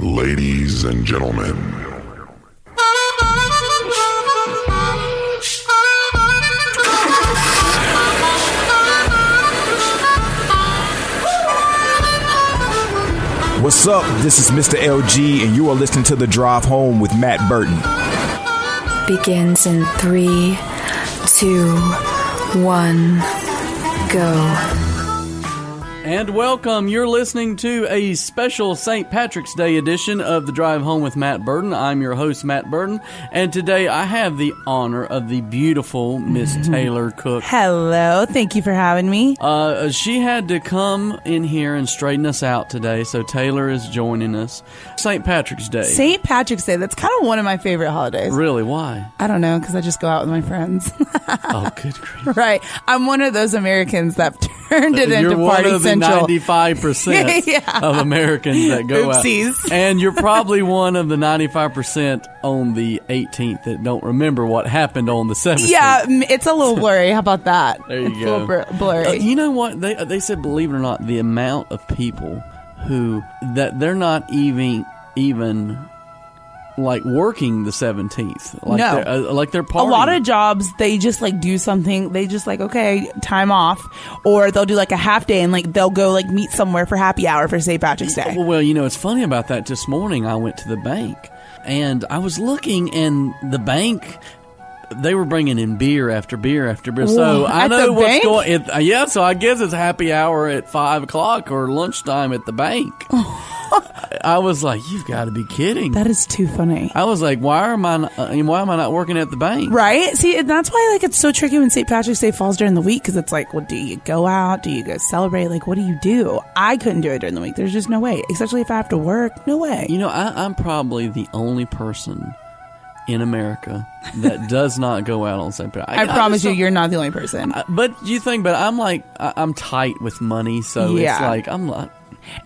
Ladies and gentlemen, what's up? This is Mr. LG, and you are listening to The Drive Home with Matt Burton. Begins in 3, 2, 1, go. And welcome. You're listening to a special St. Patrick's Day edition of The Drive Home with Matt Burton. I'm your host, Matt Burton, and today I have the honor of the beautiful Miss Taylor Cook. Hello. Thank you for having me. She had to come in here and straighten us out today, so Taylor is joining us. St. Patrick's Day. St. Patrick's Day. That's kind of one of my favorite holidays. Really? Why? I don't know, because I just go out with my friends. Oh, good grief. Right. I'm one of those Americans that turned it You're into one Party of the Central. 95% Yeah. of Americans that go Oopsies. out. And you're probably one of the 95% on the 18th that don't remember what happened on the 17th. Yeah, it's a little blurry. How about that? There you it's go. A little blurry. You know what? They said, believe it or not, the amount of people who, that they're not even like working the 17th. Like No. they're A partying. lot of jobs, they just like do something. They just like, okay, time off. Or they'll do like a half day and like they'll go like meet somewhere for happy hour for St. Patrick's Day. Well, you know, it's funny about that. This morning I went to the bank and I was looking, and the bank, they were bringing in beer after beer after beer. So I At know the what's bank? going. Yeah, so I guess it's happy hour at 5 o'clock or lunchtime at the bank. I was like, you've got to be kidding. That is too funny. I was like, why am I not working at the bank? Right? See, and that's why like it's so tricky when St. Patrick's Day falls during the week, because it's like, well, do you go out? Do you go celebrate? Like, what do you do? I couldn't do it during the week. There's just no way. Especially if I have to work. No way. You know, I'm probably the only person in America that does not go out on St. Patrick's. I promise you, you're not the only person. But I'm like, I'm tight with money, so Yeah. it's like, I'm not.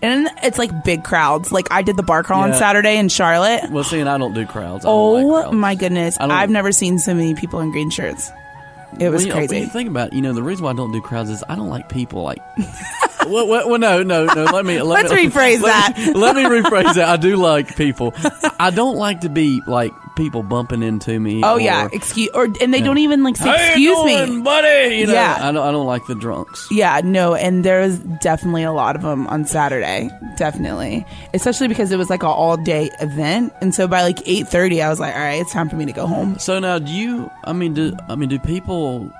And it's like big crowds. Like I did the bar crawl on Yeah. Saturday in Charlotte. Well, see, and I don't do crowds. I don't like Oh crowds. my goodness. I don't- I've never seen so many people in green shirts. It was When crazy. you think about it, the reason why I don't do crowds is I don't like people like. well, no. Let me rephrase that. Let me rephrase that. I do like people. I don't like to be like people bumping into me. Oh or, yeah, and they don't even like say "How excuse you doing, me, buddy?" Yeah. I don't like the drunks. Yeah, no, and there's definitely a lot of them on Saturday, definitely, especially because it was like an all day event, and so by like 8:30, I was like, all right, it's time for me to go home. So now, do people?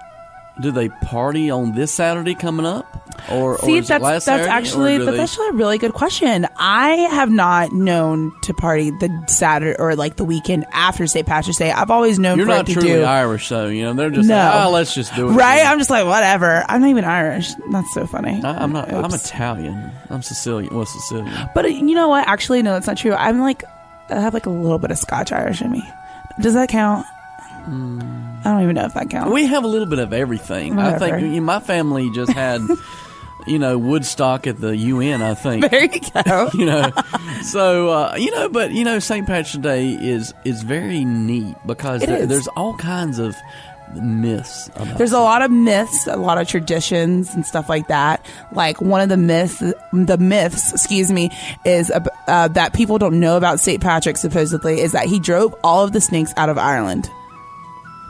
Do they party on this Saturday coming up, or See, is it last that's Saturday, actually or do that's actually a really good question. I have not known to party the Saturday or like the weekend after St. Patrick's Day. I've always known You're for not it to truly do Irish, though. They're just No. like, let's just do it. right. again. I'm just like whatever. I'm not even Irish. That's so funny. I'm not. I'm Oops. Italian. I'm Sicilian. Well, Sicilian. But you know what? Actually, no, that's not true. I have like a little bit of Scotch Irish in me. Does that count? I don't even know if that counts. We have a little bit of everything. I Whatever. think my family just had, Woodstock at the UN. I think. There you go. But St. Patrick's Day is very neat because It is. there's all kinds of myths about There's a lot of myths, a lot of traditions and stuff like that. Like one of the myths, is that people don't know about St. Patrick, supposedly, is that he drove all of the snakes out of Ireland.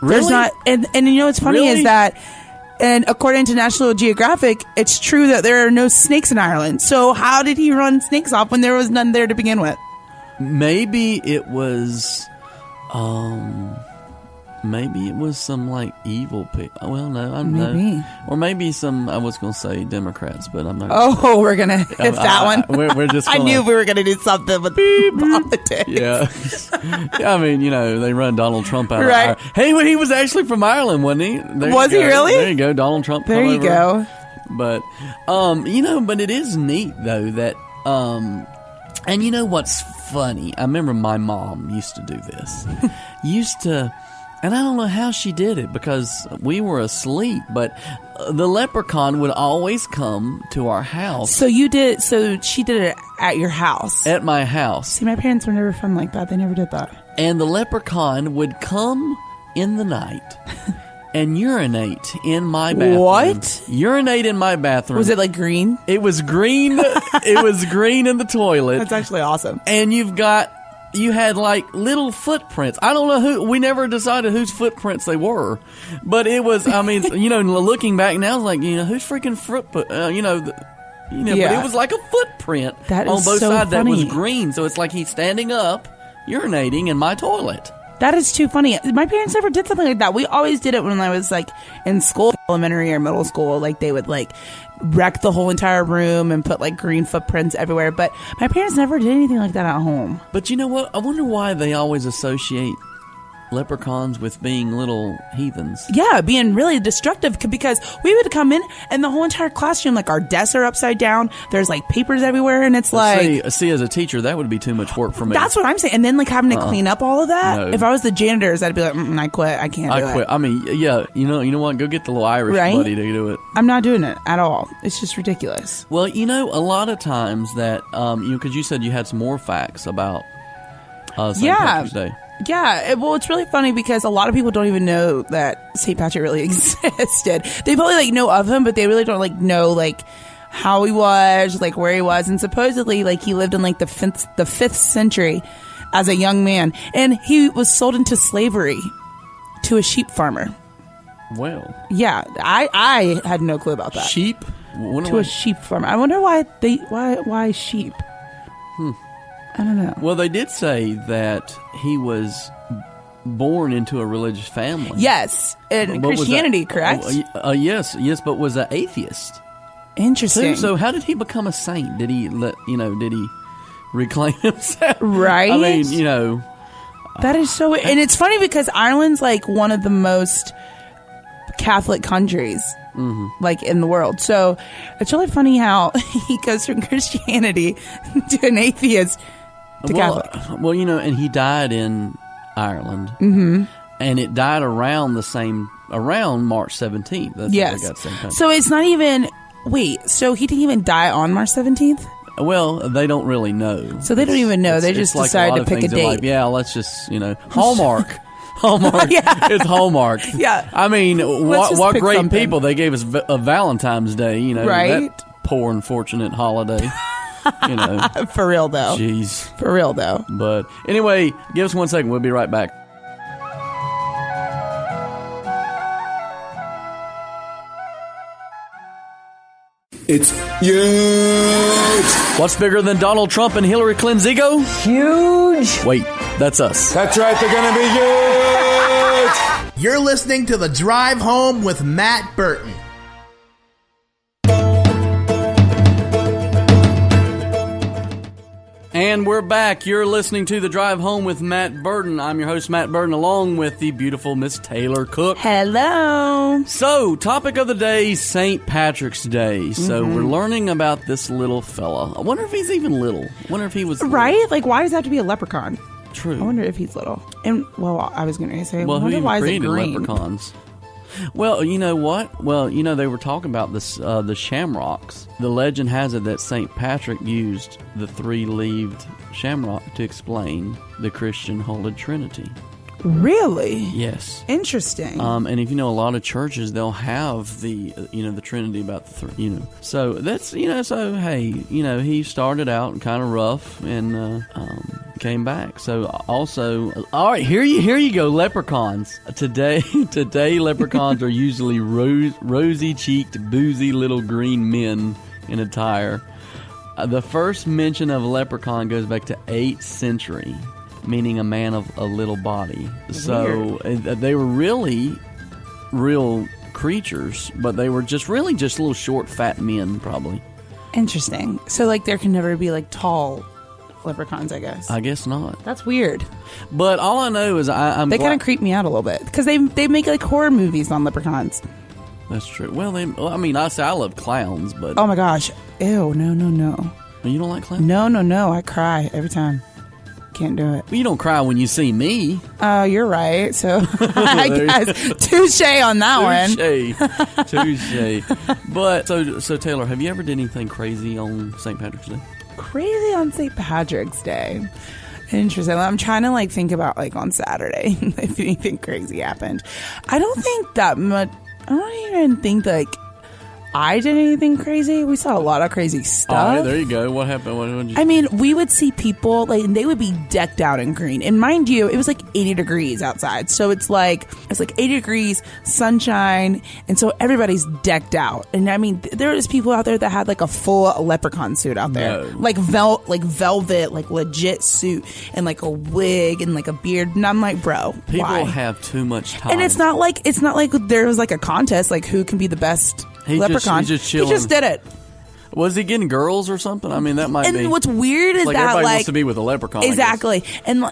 Really? There's not, and what's funny Really? is that, and according to National Geographic, it's true that there are no snakes in Ireland. So how did he run snakes off when there was none there to begin with? Maybe it was, some like evil people. Well, no, I don't know. Maybe. Or maybe some. I was going to say Democrats, but I'm not. Oh, we're gonna hit that one. We're just. I gonna- knew we were gonna do something with politics. Yeah. I mean, they run Donald Trump out Right. of Ireland. Hey, he was actually from Ireland, wasn't he? There you Was he go. really? There you go, Donald Trump. There come you over. go. But, but it is neat, though, that, and you know what's funny? I remember my mom used to do this. And I don't know how she did it because we were asleep, but the leprechaun would always come to our house. So she did it at your house. At my house. See, my parents were never fun like that. They never did that. And the leprechaun would come in the night and urinate in my bathroom. What? Urinate in my bathroom. Was it like green? It was green. It was green in the toilet. That's actually awesome. And you had like little footprints. I don't know we never decided whose footprints they were. But it was, I mean, looking back now, it's like, whose freaking footprint, but it was like a footprint that on is both so sides funny. that was green. So it's like he's standing up, urinating in my toilet. That is too funny. My parents never did something like that. We always did it when I was like in school, elementary or middle school. Like they would like wreck the whole entire room and put like green footprints everywhere. But my parents never did anything like that at home. But you know what? I wonder why they always associate leprechauns with being little heathens. Yeah, being really destructive, because we would come in and the whole entire classroom, like our desks are upside down. There's like papers everywhere, and it's like, see, as a teacher, that would be too much work for me. That's what I'm saying. And then like having to clean up all of that. No. If I was the janitors, I'd be like, I quit. I can't do it. I quit. I mean, yeah, you know what? Go get the little Irish buddy to do it. I'm not doing it at all. It's just ridiculous. Well, a lot of times that, because you said you had some more facts about St. Patrick's Day. Yeah, well, it's really funny because a lot of people don't even know that St. Patrick really existed. They probably like know of him, but they really don't like know like how he was, like where he was, and supposedly like he lived in like the 5th century as a young man, and he was sold into slavery to a sheep farmer. Well, yeah, I had no clue about that. Sheep to a sheep farmer. I wonder why sheep. I don't know. Well, they did say that he was born into a religious family. Yes, in Christianity, correct? Yes, but was an atheist. Interesting. So how did he become a saint? Did he did he reclaim himself? Right. I mean, that is so. And it's funny because Ireland's like one of the most Catholic countries. Mm-hmm. Like in the world. So it's really funny how he goes from Christianity to an atheist to Catholic. Well, and he died in Ireland. Mm-hmm. And it died around March 17th. That's yes. Got St. Patrick. So it's not even, so he didn't even die on March 17th? Well, they don't really know. So they don't even know. They just decided to pick a date. Like, yeah, let's just, Hallmark. Hallmark. Yeah. It's Hallmark. Yeah. I mean, what great something. People. They gave us a Valentine's Day, right? That poor, unfortunate holiday. For real, though. Jeez. For real, though. But anyway, give us 1 second. We'll be right back. It's huge. What's bigger than Donald Trump and Hillary Clinton's ego? Huge. Wait, that's us. That's right, they're going to be huge. You're listening to The Drive Home with Matt Burton. And we're back. You're listening to The Drive Home with Matt Burton. I'm your host, Matt Burton, along with the beautiful Miss Taylor Cook. Hello. So, topic of the day, St. Patrick's Day. So, we're learning about this little fella. I wonder if he's even little. I wonder if he was little. Right? Like, why does that have to be a leprechaun? True. I wonder if he's little. And, I was going to say, well, who even why created is it green? leprechauns? Well, you know what? Well, they were talking about this, the shamrocks. The legend has it that St. Patrick used the 3-leaved shamrock to explain the Christian Holy Trinity. Really? Yes. Interesting. And if a lot of churches, they'll have the, the Trinity about the So that's, so hey, he started out kind of rough and came back. So also, all right, here you go, leprechauns. Today leprechauns are usually rosy-cheeked, boozy little green men in attire. The first mention of a leprechaun goes back to 8th century. Meaning a man of a little body. Weird. So they were really real creatures, but they were just little short, fat men, probably. Interesting. So, like, there can never be, like, tall leprechauns, I guess. I guess not. That's weird. But all I know is they kind of creep me out a little bit. Because they make, like, horror movies on leprechauns. That's true. Well, I say I love clowns, but... Oh, my gosh. Ew, no. You don't like clowns? No. I cry every time. Can't do it. Well, you don't cry when you see me. Oh, you're right. So I guess touche on that one. Touche. But so Taylor, have you ever did anything crazy on St. Patrick's Day? Crazy on St. Patrick's Day? Interesting. I'm trying to like think about like on Saturday if anything crazy happened. I don't think that much. I don't even think that like I did anything crazy. We saw a lot of crazy stuff. All right, there you go. What happened? What did you? I mean, we would see people like, and they would be decked out in green. And mind you, it was like 80 degrees outside, so it's like 80 degrees, sunshine, and so everybody's decked out. And I mean, there was people out there that had like a full leprechaun suit out there, No. like velvet, like legit suit, and like a wig and like a beard. And I'm like, bro, People why? have too much time. And it's not like there was like a contest, like who can be the best leprechaun. He's just He chilling. just did it. Was he getting girls or something? I mean, that might be. And what's weird is like that everybody like wants to be with a leprechaun. I guess. exactly, and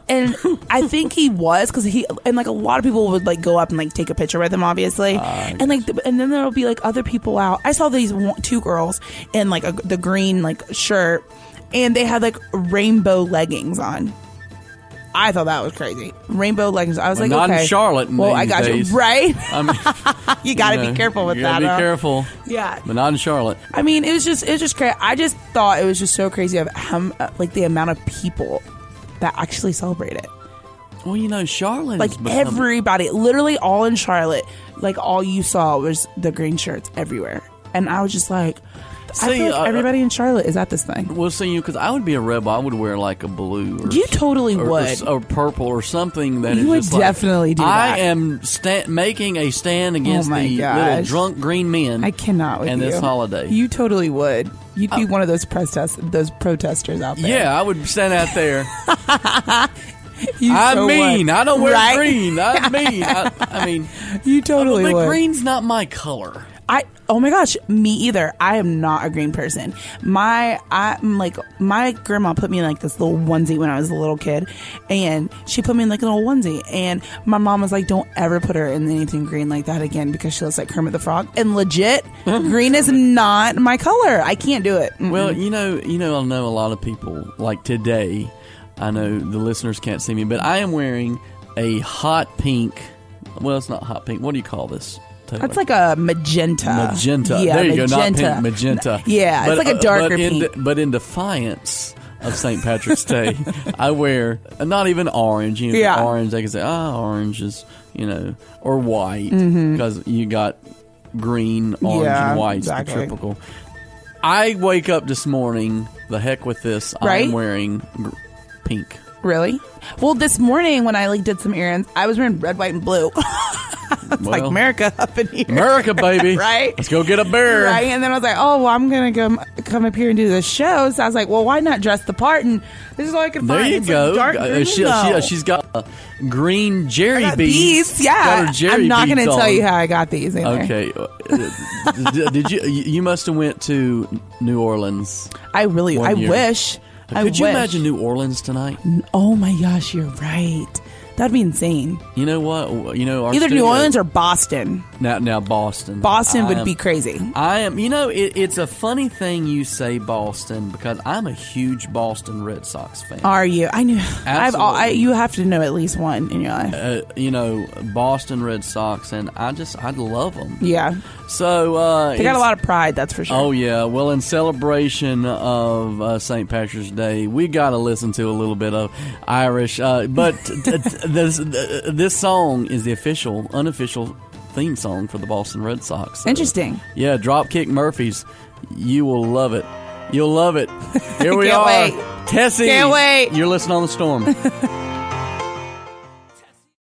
I think he was because like a lot of people would like go up and like take a picture with him, obviously, and like and then there'll be like other people out. I saw these two girls in like the green like shirt, and they had like rainbow leggings on. I thought that was crazy. Rainbow leggings. I was Well, like, not in okay. Charlotte in Well, I these got days. you right. I mean, You got to be careful with you that. gotta huh? be careful. Yeah. But not in Charlotte. I mean, it was just crazy. I just thought it was just so crazy of how like the amount of people that actually celebrate it. Well, Charlotte Like has become- everybody, literally all in Charlotte, like all you saw was the green shirts everywhere, and I was just like, I See, feel like everybody in Charlotte is at this thing. Well, see, because I would be a rebel. I would wear like a blue or You totally or, would. or purple or something that You is would just like, definitely do that. I am making a stand against Oh my the gosh. little drunk green men. I cannot with and you. this holiday. You totally would. You'd be one of those protesters out there. Yeah, I would stand out there. You I so mean, would. I don't wear Right? green. I mean, You totally but would. green's not my color. Oh my gosh, me either. I am not a green person. My grandma put me in like this little onesie when I was a little kid, and she put me in like a little onesie, and my mom was like, don't ever put her in anything green like that again because she looks like Kermit the Frog. And legit, green is not my color. I can't do it. Well, I know a lot of people like today. I know the listeners can't see me, but I am wearing a hot pink. Well, it's not hot pink. What do you call this? Taylor? That's like a magenta. Magenta. Yeah, there you magenta. go. Not pink, magenta. Yeah, it's like a darker pink. But in defiance of St. Patrick's Day, I wear not even orange. Yeah. Orange. They can say, orange is, or white because you got green, orange, Yeah, and white's exactly. the typical. I wake up this morning. The heck with this. Right? I'm wearing pink. Really? Well, this morning when I did some errands, I was wearing red, white, and blue. It's like America up in here. America, baby. Right? Let's go get a bear. Right? And then I was like, oh, well, I'm going to come up here and do this show. So I was like, well, why not dress the part? And this is all I could There find. you It's go. like dark green, though. She's got green jerry I got beads. these. Yeah. Got her jerry I'm not beads going to tell on. you how I got these either. Okay. Did you? You must have went to New Orleans. I One year. wish. Could you imagine New Orleans tonight? Oh my gosh, you're right. That'd be insane. You know what? Our Either New studio- Orleans or Boston. now Boston. Boston would be crazy. I am. It's a funny thing you say Boston because I'm a huge Boston Red Sox fan. Are you? I knew. Absolutely. You have to know at least one in your life. Boston Red Sox, and I love them. Yeah. So They got a lot of pride, that's for sure. Oh yeah. Well, in celebration of St. Patrick's Day, we got to listen to a little bit of Irish. But this song is the unofficial theme song for the Boston Red Sox. So, Interesting. yeah, Dropkick Murphys. You will love it. You'll love it. Here we Can't are. wait. Tessie. Can't wait. You're listening on the Storm.